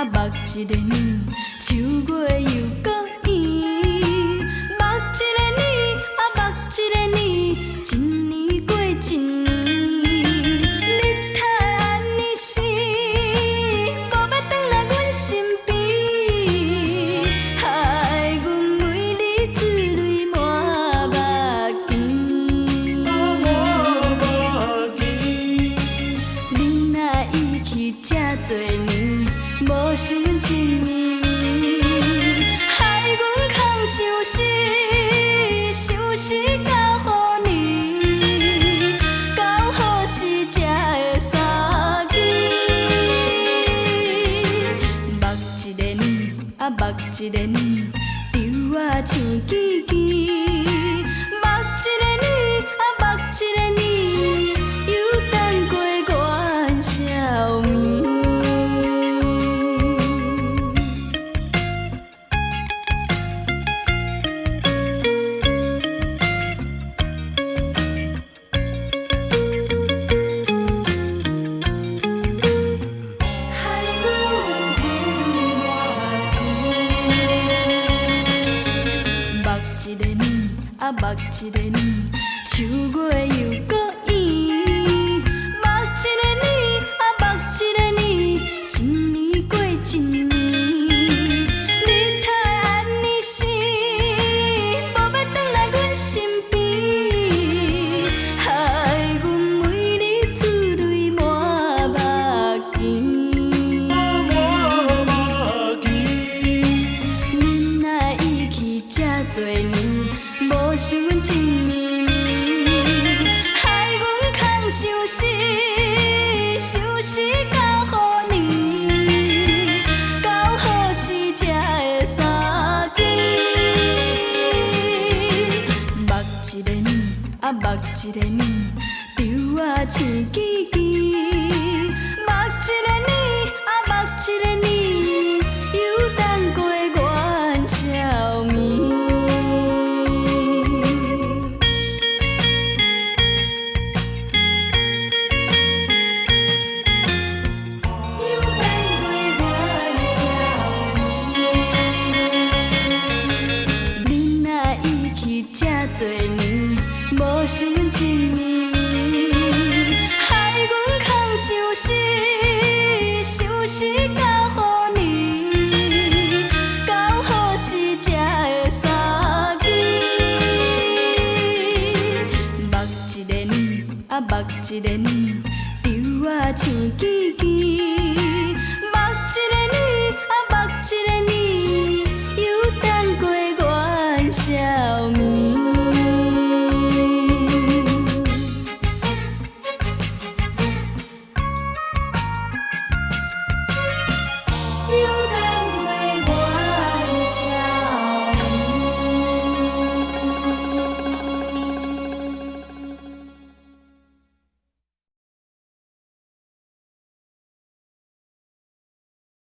目一个年，秋月又搁圆。目一个年，目一个年，一年过一年。你太安尼时，无要转来阮身边，害阮每日珠泪满目间。你若已去这多年，无想阮情绵绵，害阮空想死，想死到何年？到何时才会相见？目一个年，目一个年，稻仔青枝枝。目一个年，目一个年，又等过元宵暝。目一个年，秋月又搁圆。目一个年，目一个年，一年过一年。你太安尼时，无要转来阮身边，害阮每日珠泪满目间。你若已去这多年，无想阮情绵绵，害阮空想死，想死到何年？到何时才会相见？目一个年，目一个年，稻仔青枝枝。目一个年，目一个年，又等过元宵暝。这多年，无想阮情绵绵，害阮空想死，想死到何年？到何时才会相见？目一个年，目一个年，稻仔青枝枝。